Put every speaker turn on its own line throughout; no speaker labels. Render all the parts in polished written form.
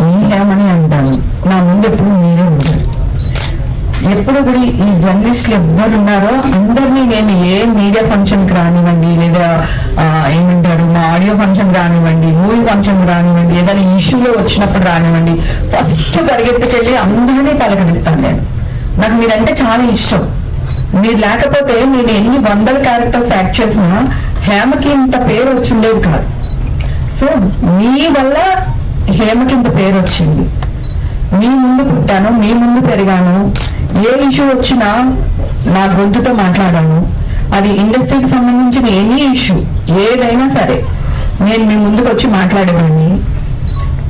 మీ హేమని అంటాను, నా ముందు ఎప్పుడు మీరే ఉంటారు. ఎప్పుడు కూడా ఈ జర్నలిస్టులు ఎవ్వరు ఉన్నారో అందరినీ నేను ఏ మీడియా ఫంక్షన్కి రానివ్వండి, లేదా ఏమంటారు మా ఆడియో ఫంక్షన్ రానివ్వండి, మూవీ ఫంక్షన్ రానివ్వండి, ఏదైనా ఇష్యూలో వచ్చినప్పుడు రానివ్వండి, ఫస్ట్ పరిగెత్తుకెళ్ళి అందరినీ పలకరిస్తాను నేను. నాకు మీరంటే చాలా ఇష్టం. మీరు లేకపోతే నేను ఎన్ని 100 క్యారెక్టర్స్ యాక్ట్ చేసినా హేమకి ఇంత పేరు వచ్చిండేది కాదు. సో మీ వల్ల హేమకి ఇంత పేరు వచ్చింది. మీ ముందు పుట్టాను, మీ ముందు పెరిగాను. ఏ ఇష్యూ వచ్చినా నా గొంతుతో మాట్లాడాను. అది ఇండస్ట్రీకి సంబంధించిన ఎనీ ఇష్యూ ఏదైనా సరే నేను మీ ముందుకు వచ్చి మాట్లాడేవాడిని.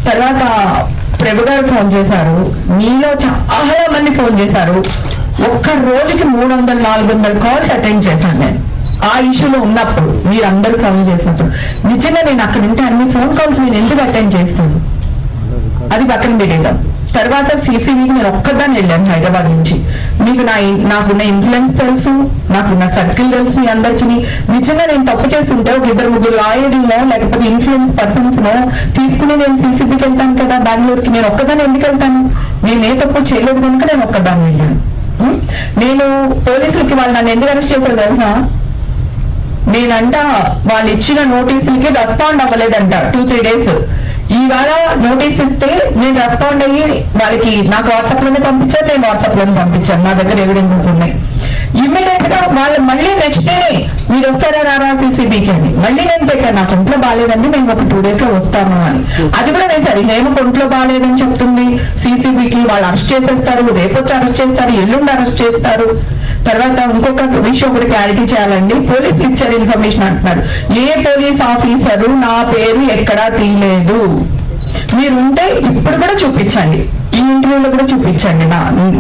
తర్వాత ప్రభు గారు ఫోన్ చేశారు, మీలో చాలా మంది ఫోన్ చేశారు. ఒక్క రోజుకి 300-400 కాల్స్ అటెండ్ చేశాను నేను ఆ ఇష్యూలో ఉన్నప్పుడు. మీరందరూ ఫోన్ చేసినప్పుడు నిజంగా నేను అక్కడ ఉంటే అన్ని ఫోన్ కాల్స్ నేను ఎందుకు అటెండ్ చేస్తాను, అది పక్కన పెట్టేద్దాం. తర్వాత CCBకి నేను ఒక్కదాన్ని వెళ్ళాను హైదరాబాద్ నుంచి. మీకు నాకున్న ఇన్ఫ్లుయెన్స్ తెలుసు, నాకున్న సర్కిల్ తెలుసు మీ అందరికీ. నిజంగా నేను తప్పు చేస్తుంటే ఒక 2-3 లాయర్లో లేకపోతే ఇన్ఫ్లుయెన్స్ పర్సన్స్ నో తీసుకుని నేను CCBకి వెళ్తాను కదా బెంగళూరుకి. నేను ఒక్కదాన్ని ఎందుకు వెళ్తాను? నేను ఏ తప్పు చేయలేదు కనుక నేను ఒక్కదాన్ని వెళ్ళాను. నేను పోలీసులకి వాళ్ళు నన్ను ఎందుకు అరెస్ట్ చేశారు తెలుసా? నేనంట వాళ్ళు ఇచ్చిన నోటీసులకి రెస్పాండ్ అవ్వలేదంట 2-3 డేస్. ఇవాళ నోటీస్ ఇస్తే నేను రెస్పాండ్ అయ్యి వాళ్ళకి నాకు వాట్సాప్ లోనే పంపించాను, నేను వాట్సాప్ లోనే పంపించాను. నా దగ్గర ఎవిడెన్సెస్ ఉన్నాయి. ఇమ్మీడియట్ గా వాళ్ళు మళ్ళీ నెక్స్ట్ డేనే మీరు వస్తారా రారా CCBకి అని మళ్ళీ నేను పెట్టాను. నాకు ఒంట్లో బాగాలేదండి, మేము ఒక 2 days లో వస్తాము అని. అది కూడా వేశారు. హేమ ఒంట్లో బాగాలేదని చెప్తుంది CCBకి, వాళ్ళు అరెస్ట్ చేసేస్తారు, రేపు వచ్చి అరెస్ట్ చేస్తారు, ఎల్లుండి అరెస్ట్ చేస్తారు. తర్వాత ఇంకొక విషయం కూడా క్లారిటీ చేయాలండి. పోలీసులు ఇచ్చారు ఇన్ఫర్మేషన్ అంటున్నారు. ఏ పోలీస్ ఆఫీసరు నా పేరు ఎక్కడా తీయలేదు. మీరుంటే ఇప్పుడు కూడా చూపించండి, ఈ ఇంటర్వ్యూలో కూడా చూపించండి,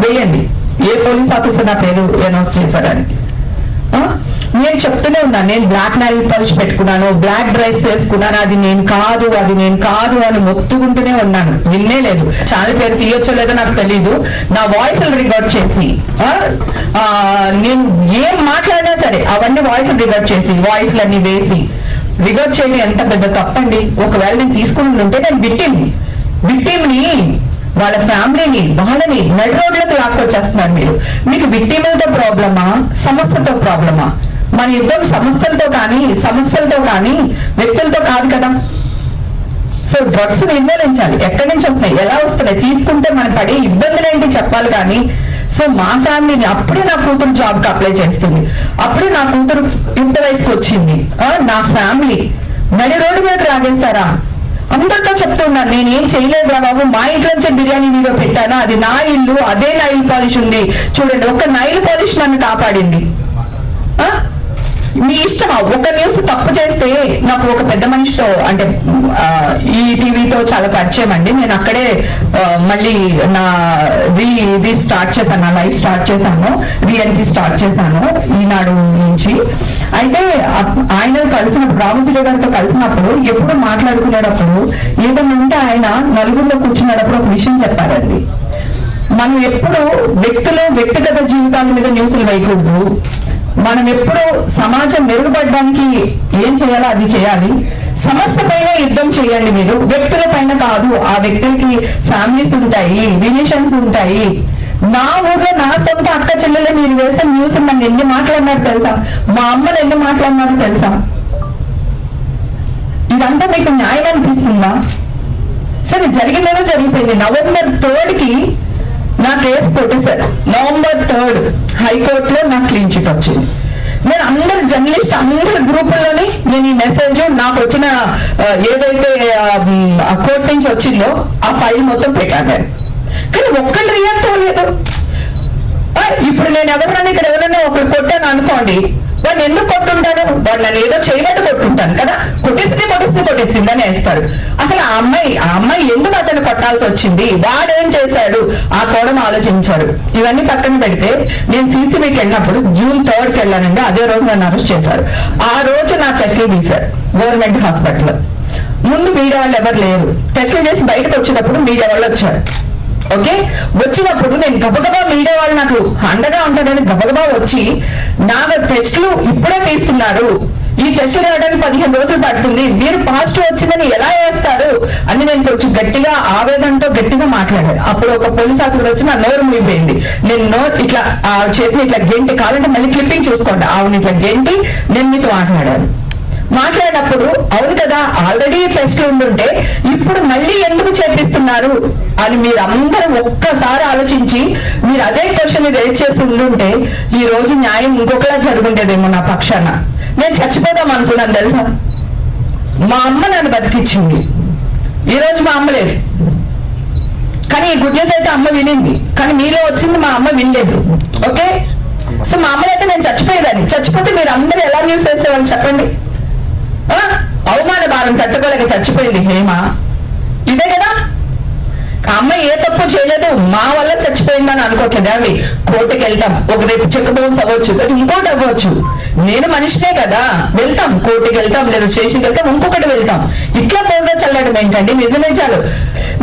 వేయండి ఏ పోలీస్ ఆఫీసర్ నా పేరు అనౌన్స్ చేశారని. నేను చెప్తూనే ఉన్నాను, నేను బ్లాక్ నైల్ పాలిష్ పెట్టుకున్నాను, బ్లాక్ డ్రెస్ వేసుకున్నాను, అది నేను కాదు అని మొత్తుకుంటూనే ఉన్నాను. విన్నే లేదు. ఛానల్ పేరు తీయొచ్చో లేదో నాకు తెలీదు. నా వాయిస్ రికార్డ్ చేసి నేను ఏం మాట్లాడినా సరే అవన్నీ వాయిస్ రికార్డ్ చేసి వాయిస్లన్నీ వేసి రికార్డ్ చేయడం ఎంత పెద్ద తప్పండి. ఒకవేళ నేను తీసుకుని ఉంటే నేను విక్టిమ్ని వాళ్ళ ఫ్యామిలీని వాళ్ళని నడి రోడ్లకు లాక్కొచ్చేస్తున్నారు మీరు. మీకు విక్టిమ్లతో ప్రాబ్లమా, సమస్యతో ప్రాబ్లమా? మన యుద్ధం సమస్యలతో కానీ వ్యక్తులతో కాదు కదా. సో డ్రగ్స్ నిర్మూలించాలి. ఎక్కడి నుంచి వస్తున్నాయి, ఎలా వస్తున్నాయి, తీసుకుంటే మన పడే ఇబ్బందులు ఏంటి చెప్పాలి కానీ. సో మా ఫ్యామిలీని అప్పుడే నా కూతురు జాబ్కి అప్లై చేస్తుంది, అప్పుడే నా కూతురు యుక్త వయసుకు వచ్చింది. నా ఫ్యామిలీ నడి రోడ్డు మీద రాగేస్తారా? అందరితో చెప్తున్నాను, నేనేం చేయలేదు రా బాబు, మా ఇంట్లోంచే బిర్యానీ వీడియో పెట్టాను, అది నా ఇల్లు, అదే నైల్ పాలిష్ ఉంది చూడండి. ఒక నైల్ పాలిష్ నన్ను కాపాడింది. మీ ఇష్టమా? ఒక న్యూస్ తప్పు చేస్తే నాకు ఒక పెద్ద మనిషితో అంటే ఈ టీవీతో చాలా పరిచయం అండి. నేను అక్కడే మళ్ళీ నా ఇది స్టార్ట్ చేశాను, నా లైఫ్ స్టార్ట్ చేశాను, రీఎంట్రీ స్టార్ట్ చేశాను ఈనాడు నుంచి. అయితే ఆయన కలిసినప్పుడు రామోజీ గారితో కలిసినప్పుడు ఎప్పుడు మాట్లాడుకునేటప్పుడు ఏదైనా ఉంటే ఆయన నలుగురిలో కూర్చునేటప్పుడు ఒక విషయం చెప్పారండి. మనం ఎప్పుడు వ్యక్తిగత జీవితాల మీద న్యూస్లు వేయకూడదు. మనం ఎప్పుడు సమాజం మెరుగుపడడానికి ఏం చేయాలో అది చేయాలి. సమస్య పైన యుద్ధం చేయండి మీరు, వ్యక్తుల పైన కాదు. ఆ వ్యక్తులకి ఫ్యామిలీస్ ఉంటాయి, రిలేషన్స్ ఉంటాయి. నా ఊర్లో నా సొంత అక్క చెల్లెలే మీరు వేసే న్యూస్ నన్ను ఎన్ని మాట్లాడినారు తెలుసా? మా అమ్మను ఎన్ని మాట్లాడినారు తెలుసా? ఇదంతా మీకు న్యాయం అనిపిస్తుందా? సరే జరిగిందేదో జరిగిపోయింది. November 3కి నా కేసు కొట్టేశారు. November 3 హైకోర్టులో నాకు క్లీన్ చిట్ వచ్చింది. నేను అందరు జర్నలిస్ట్ అందరి గ్రూపుల్లోని నేను ఈ మెసేజ్ నాకు వచ్చిన ఏదైతే కోర్టు నుంచి వచ్చిందో ఆ ఫైల్ మొత్తం పెట్టాను. కానీ ఒక్కళ్ళు రియాక్ట్ అవ్వలేదు. ఇప్పుడు నేను ఎవరైనా ఒకరు కొట్టాను అనుకోండి, వాడిని ఎందుకు కొట్టుంటాను? వాడు నన్ను ఏదో చేయబట్టి కొట్టుంటాను కదా, కొట్టేసింది అని వేస్తారు. అసలు ఆ అమ్మాయి ఎందుకు అతను కొట్టాల్సి వచ్చింది, వాడేం చేశాడు, ఆ కోణం ఆలోచించారు. ఇవన్నీ పక్కన పెడితే నేను CCBకి వెళ్ళినప్పుడు June 3కి వెళ్ళానండి. అదే రోజు నన్ను అరెస్ట్ చేశారు. ఆ రోజు నా టెస్టులు తీశారు గవర్నమెంట్ హాస్పిటల్. ముందు మీడియా వాళ్ళు ఎవరు లేరు. టెస్టులు చేసి బయటకు వచ్చేటప్పుడు మీడియా వాళ్ళు వచ్చారు. ఓకే, వచ్చినప్పుడు నేను గబగబా మీడియా వాళ్ళు నాకు అండగా ఉంటారని గబగబా వచ్చి నా టెస్టులు ఇప్పుడే తీస్తున్నారు, ఈ టెస్ట్ రావడానికి 15 రోజులు పడుతుంది, మీరు పాజిటివ్ వచ్చిందని ఎలా వేస్తారు అని నేను కొంచెం గట్టిగా ఆవేదనతో గట్టిగా మాట్లాడాను. అప్పుడు ఒక పోలీస్ ఆఫీసర్ వచ్చి నా నోరు మూగిపోయింది. నేను ఇట్లా ఆ చేతిని ఇట్లా గెంటి, కావాలంటే మళ్ళీ క్లిప్పింగ్ చూసుకోండి, ఆవుని ఇట్లా గెంటి నేను మీతో మాట్లాడినప్పుడు అవును కదా ఆల్రెడీ ఫెస్ట్ ఉండుంటే ఇప్పుడు మళ్ళీ ఎందుకు చేపిస్తున్నారు అని మీరు అందరూ ఒక్కసారి ఆలోచించి మీరు అదే క్వశ్చన్ రేజ్ చేసి ఉండుంటే ఈ రోజు న్యాయం ఇంకొకలా జరుగుండేదేమో నా పక్షాన. నేను చచ్చిపోదాం అనుకున్నాను తెలుసా. మా అమ్మ నన్ను బతికిచ్చింది, ఈ రోజు మా అమ్మ లేదు. కానీ ఈ గుడ్ న్యూస్ అయితే అమ్మ వినింది, కానీ మీలో వచ్చింది మా అమ్మ వినలేదు. ఓకే, సో మా అమ్మలో అయితే నేను చచ్చిపోయేదాన్ని. చచ్చిపోతే మీరు అందరూ ఎలా న్యూస్ వేసేవాళ్ళు చెప్పండి. అవమాన భారం తట్టుకోలేక చచ్చిపోయింది హేమ, ఇదే కదా. అమ్మ ఏ తప్పు చేయలేదు, మా వల్ల చచ్చిపోయిందని అనుకోవట్లేదు. అవి కోర్టుకి వెళ్తాం, ఒక రేపు చెక్ బౌన్స్ అవ్వచ్చు, లేదా ఇంకోటి అవ్వచ్చు. నేను మనిషినే కదా, వెళ్తాం, కోర్టుకి వెళ్తాం, లేదా స్టేషన్కి వెళ్తాం, ఇంకొకటి వెళ్తాం. ఇట్లా పోగా చల్లడం ఏంటండి? నిజాలు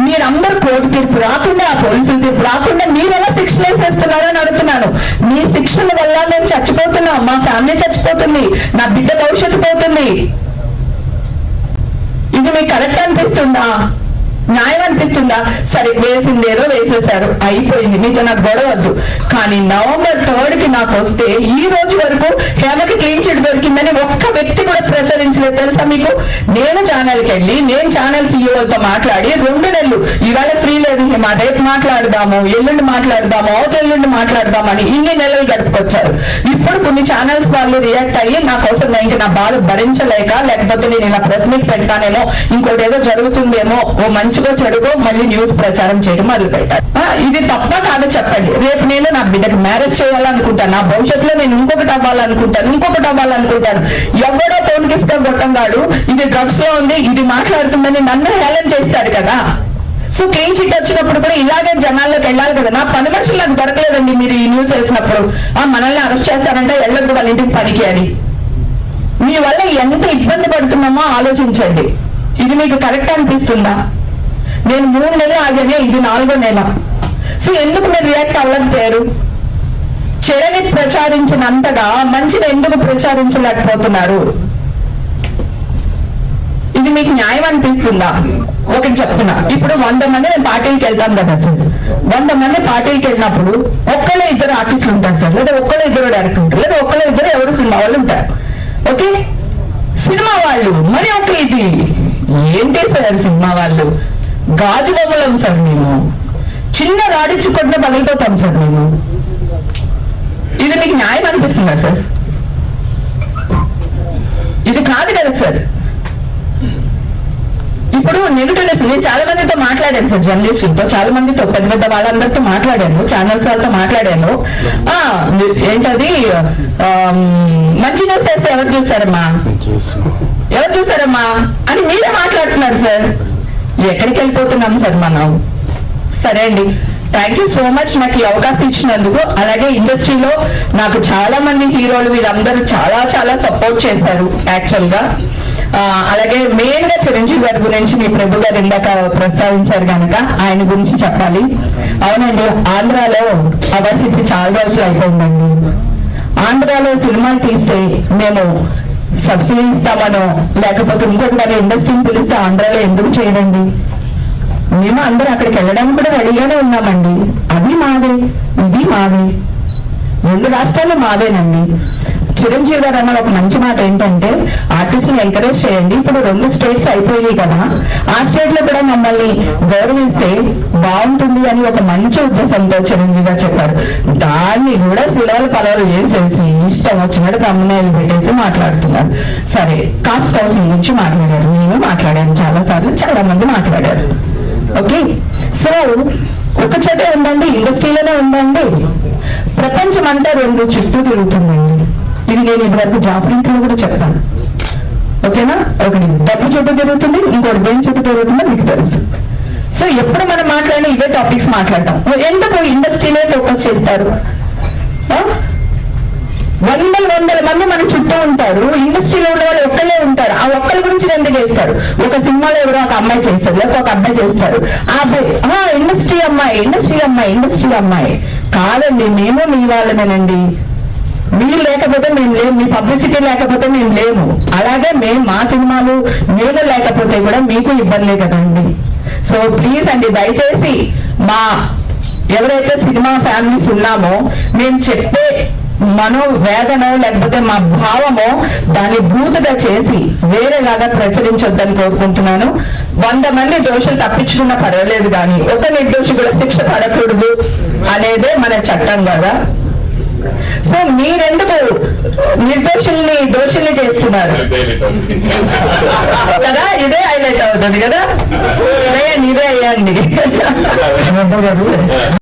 మీరందరూ కోర్టు తీర్పు రాకుండా, పోలీసుల తీర్పు రాకుండా మీరు ఎలా శిక్షలు వేసేస్తున్నారో అని అడుగుతున్నాను. మీ శిక్షల వల్ల మేము చచ్చిపోతున్నాం, మా ఫ్యామిలీ చచ్చిపోతుంది, నా బిడ్డ భవిష్యత్తు పోతుంది. ఇది మీకు కరెక్ట్ అనిపిస్తుందా? న్యాయం అనిపిస్తుందా? సరే, వేసింది ఏదో వేసేశారు, అయిపోయింది, మీతో నాకు గొడవ వద్దు. కానీ November 3 నాకు వస్తే ఈ రోజు వరకు హేమకి క్లీన్ చిట్ దొరికిందని ఒక్క వ్యక్తి కూడా ప్రచురించలేదు తెలుసా మీకు. నేను ఛానల్కి వెళ్ళి, నేను ఛానల్ సీఈఓలతో మాట్లాడి 2 నెలలు ఇవాళ ఫ్రీ లేదు హేమ, రేపు మాట్లాడదాము, ఎల్లుండి మాట్లాడదాము, అవతెల్లుండి మాట్లాడదాము అని ఇన్ని నెలలు గడుపుకొచ్చారు. ఇప్పుడు కొన్ని ఛానల్స్ వాళ్ళు రియాక్ట్ అయ్యి నా కోసం ఇంక నా బాధ భరించలేక, లేకపోతే నేను ఇలా ప్రెస్ మీట్ పెడతానేమో, ఇంకోటి ఏదో జరుగుతుందేమో, ఓ మంచిగా చెడుగో మళ్ళీ న్యూస్ ప్రచారం చేయడం మొదలు పెట్టారు. ఇది తప్ప కాదో చెప్పండి. రేపు నేను నా బిడ్డకి మ్యారేజ్ చేయాలనుకుంటాను, నా భవిష్యత్తులో నేను ఇంకొకటి అవ్వాలనుకుంటాను. ఎవడో ఫోన్కిస్తే గొట్టంగాడు ఇది డ్రగ్స్ లో ఉంది, ఇది మాట్లాడుతుందని నన్ను హేళన చేస్తాడు కదా. సో క్లీన్ చిట్ వచ్చినప్పుడు కూడా ఇలాగే జనాల్లోకి వెళ్ళాలి కదా. నా పని మనుషులు నాకు దొరకలేదండి. మీరు ఈ న్యూస్ వేసినప్పుడు మనల్ని అరెస్ట్ చేస్తారంటే వెళ్ళొద్దు వాళ్ళ ఇంటికి పనికి అని. మీ వల్ల ఎంత ఇబ్బంది పడుతున్నామో ఆలోచించండి. ఇది మీకు కరెక్ట్ అనిపిస్తుందా? నేను 3 నెలలు ఆగానే, ఇది 4వ నెల. సో ఎందుకు మీరు రియాక్ట్ అవ్వలేకపోయారు? చెడని ప్రచారించినంతగా మంచిని ఎందుకు ప్రచారించలేకపోతున్నారు? ఇది మీకు న్యాయం అనిపిస్తుందా? ఒకటి చెప్తున్నా, ఇప్పుడు 100 మంది మేము పార్టీకి వెళ్తాం కదా సార్. 100 మంది పార్టీకి వెళ్ళినప్పుడు ఒక్కళ్ళో 2 ఆర్టిస్టులు ఉంటారు సార్, లేదా ఒక్కళ్ళో 2 డైరెక్టర్ ఉంటారు, లేదా ఒక్కళ్ళో 2 ఎవరు సినిమా వాళ్ళు ఉంటారు. ఓకే, సినిమా వాళ్ళు మరి ఒక ఇది ఏంటి సార్? సినిమా వాళ్ళు గాజు బొమ్మలం సార్, మేము చిన్న రాడిచ్చి కొట్టిన పగిలిపోతాం సార్ మేము. ఇది మీకు న్యాయం అనిపిస్తుందా సార్? ఇది కాదు కదా సార్. ఇప్పుడు నెగిటివ్నెస్, నేను చాలా మందితో మాట్లాడాను సార్, జర్నలిస్టులతో, చాలా మందితో, పెద్ద వాళ్ళందరితో మాట్లాడాను, ఛానల్స్ వాళ్ళతో మాట్లాడాను. ఏంటది మంచి న్యూస్ వేస్తే ఎవరు చూస్తారమ్మా అని మీరే మాట్లాడుతున్నారు సార్. ఎక్కడికి వెళ్ళిపోతున్నాం సార్ మనం? సరే అండి, థ్యాంక్ యూ సో మచ్ నాకు ఈ అవకాశం ఇచ్చినందుకు. అలాగే ఇండస్ట్రీలో నాకు చాలా మంది హీరోలు వీళ్ళందరూ చాలా సపోర్ట్ చేశారు యాక్చువల్ గా. అలాగే మెయిన్ గా చిరంజీవి గారి గురించి మీ ప్రభు గారు ఇందాక ప్రస్తావించారు కనుక ఆయన గురించి చెప్పాలి. అవునండి, ఆంధ్రాలో అవార్డ్స్ ఇచ్చి చాలా రోజులు అయిపోయిందండి. ఆంధ్రాలో సినిమాలు తీస్తే మేము సబ్సిడీ ఇస్తామనో, లేకపోతే ఇంకోటి మరి ఇండస్ట్రీని పిలిస్తే ఆంధ్రాలో ఎందుకు చేయడండి? మేము అందరూ అక్కడికి వెళ్ళడానికి కూడా రెడీగానే ఉన్నామండి. అది మాదే, ఇది మాదే, 2 రాష్ట్రాలు మావేనండి. చిరంజీవి గారు అన్న ఒక మంచి మాట ఏంటంటే ఆర్టిస్ట్ని ఎంకరేజ్ చేయండి. ఇప్పుడు 2 స్టేట్స్ అయిపోయినాయి కదా, ఆ స్టేట్ లో కూడా మమ్మల్ని గౌరవిస్తే బాగుంటుంది అని ఒక మంచి ఉద్దేశంతో చిరంజీవి గారు చెప్పారు. దాన్ని కూడా సిలవలు పలవలు చేసేసి ఇష్టం వచ్చినట్టు తమ్ముళ్ళు పెట్టేసి మాట్లాడుతున్నారు. సరే, కాస్ట్ కౌన్సిలింగ్ గురించి మాట్లాడారు, నేను మాట్లాడాను చాలా సార్లు, చాలా మంది మాట్లాడారు. ఓకే, సో ఒక చోటే ఉందండి, ఇండస్ట్రీలోనే ఉందండి, ప్రపంచం అంతా 2 చుట్టూ తిరుగుతుందండి. ఇది నేను ఇదివరకు జాఫ్రింట్లో కూడా చెప్పాను. ఓకేనా? ఒకటి డబ్బు చుట్టూ తిరుగుతుంది, ఇంకోటి దేని చుట్టూ తిరుగుతుందో మీకు తెలుసు. సో ఎప్పుడు మనం మాట్లాడినా ఇవే టాపిక్స్ మాట్లాడతాం. ఎందుకు ఇండస్ట్రీనే ఫోకస్ చేస్తారు? వందల మంది మన చుట్టూ ఉంటారు, ఇండస్ట్రీలో ఉన్న వాళ్ళు ఒక్కళ్ళే ఉంటారు. ఆ ఒక్కరి గురించి ఎందుకు చేస్తారు? ఒక సినిమాలో ఎవరో ఒక అమ్మాయి చేస్తారు, లేకపోతే ఒక అబ్బాయి చేస్తారు, ఆ అబ్బాయి ఇండస్ట్రీ అమ్మాయి కాదండి, మేము మీ వాళ్ళమేనండి. మీరు లేకపోతే మేము లేము, మీ పబ్లిసిటీ లేకపోతే మేము లేము. అలాగే మేము మా సినిమాలు మేము లేకపోతే కూడా మీకు ఇబ్బంది కదండి. సో ప్లీజ్ అండి, దయచేసి మా ఎవరైతే సినిమా ఫ్యామిలీస్ ఉన్నామో మేము చెప్పే మనోవేదన లేకపోతే మా భావమో దాన్ని భూతగా చేసి వేరేలాగా ప్రచురించొద్దని కోరుకుంటున్నాను. 100 మంది దోషులు తప్పించుకున్నా పర్వాలేదు, కానీ ఒక నిర్దోషి కూడా శిక్ష పడకూడదు అనేదే మన చట్టం కదా. సో మీరెందుకు నిర్దోషుల్ని దోషుల్ని చేస్తున్నారు కదా, ఇదే హైలైట్ అవుతుంది కదా, ఇదే అయ్యండి.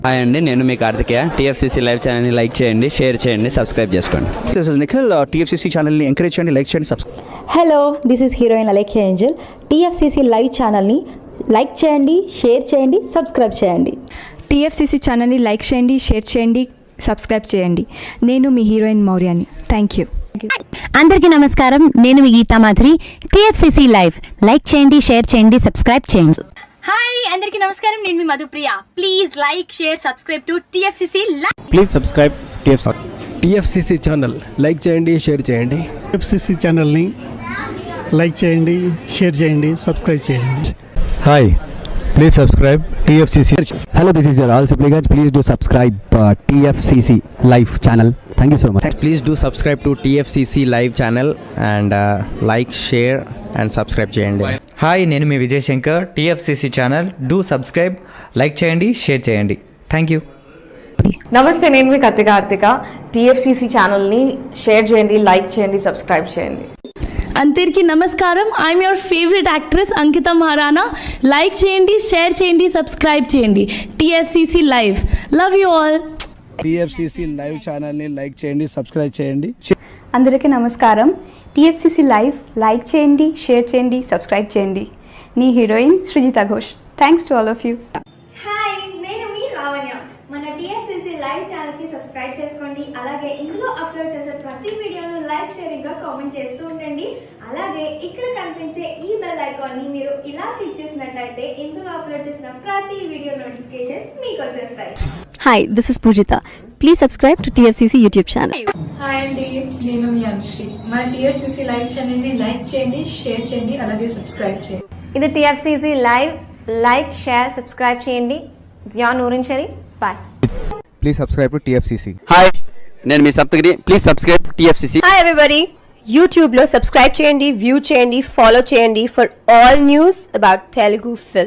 హాయ్ అండి, నేను మీ కార్తికేయ. TFCC లైవ్ ఛానల్ని లైక్ చేయండి, షేర్ చేయండి, సబ్స్క్రైబ్ చేసుకోండి.
This is Nikhil. TFCC ఛానల్ని ఎంకరేజ్ చేయండి, లైక్ చేయండి, subscribe.
Hello, this is heroine Alekhya Angel. TFCC live ఛానల్ని లైక్ చేయండి, షేర్ చేయండి, సబ్స్క్రైబ్ చేయండి.
TFCC ఛానల్ని లైక్ చేయండి, షేర్ చేయండి, సబ్స్క్రైబ్ చేయండి. నేను మీ హీరోయిన్ మౌర్యాని. Thank you.
అందరికీ నమస్కారం, నేను మీ Geetha Madhuri. TFCC live like చేయండి, షేర్ చేయండి, సబ్స్క్రైబ్ చేయండి.
హాయ్ అందరికీ నమస్కారం, నేను మీ Madhupriya. Please like share subscribe to TFCC live.
Please subscribe
TFCC channel like చేయండి, షేర్ చేయండి.
TFCC ఛానల్ని లైక్ చేయండి, షేర్ చేయండి, సబ్స్క్రైబ్ చేయండి.
Hi, please subscribe TFCC. Hello, this is your all Sipligunj. Please do subscribe TFCC live channel. Thank you so much.
Please do subscribe to TFCC live channel and like, share and subscribe చేయండి.
Hi, నేను మీ Vijay Shankar. TFCC channel do subscribe, like చేయండి, share చేయండి. Thank you.
నమస్తే, నేను మీ Karthika. TFCC ఛానల్ని share చేయండి, like చేయండి, సబ్స్క్రైబ్ చేయండి.
అందరికీ నమస్కారం, I'm your favourite actress Ankita Maharana. Like చేయండి, షేర్ చేయండి, సబ్స్క్రైబ్ చేయండి. TFCC live. Love you all.
TFCC live ఛానల్ని లైక్ చేయండి, సబ్స్క్రైబ్ చేయండి.
అందరికీ నమస్కారం. TFCC లైవ్ లైక్ చేయండి, షేర్ చేయండి, సబ్స్క్రైబ్ చేయండి. నీ heroine Srujitha Ghosh. Thanks to all of you.
Hi, నేను మీ లావణ్య. మన TFCC లైవ్ ఛానల్కి సబ్స్క్రైబ్ చేసుకోండి. అలాగే ఇందులో అప్లోడ్ చేసే ప్రతి వీడియోను లైక్, షేరింగ్గా కామెంట్ చేస్తూ ఉండండి. అలాగే ఇక్కడ కనిపించే ఈ బెల్ ఐకాన్ని మీరు ఇలా క్లిక్ చేసినట్లయితే ఇందులో అప్లోడ్ చేసిన ప్రతి వీడియో నోటిఫికేషన్స్ మీకు వచ్చేస్తాయి.
Hi, this is Poojitha. Please subscribe to TFCC YouTube channel.
Hi అండి, నేను మీ అనుశ్రీ. మన TFCC లైవ్ ఛానల్ని లైక్ చేయండి, షేర్ చేయండి, అలాగే సబ్స్క్రైబ్ చేయండి.
ఇది TFCC live. Like, share, subscribe చేయండి. Zia Noorin Shari. Bye.
Please subscribe to TFCC.
Hi, నేను మీ Saptagiri. Please subscribe TFCC.
Hi everybody, యూట్యూబ్లో సబ్స్క్రైబ్ చేయండి, వ్యూ చేయండి, ఫాలో చేయండి for all news about Telugu film.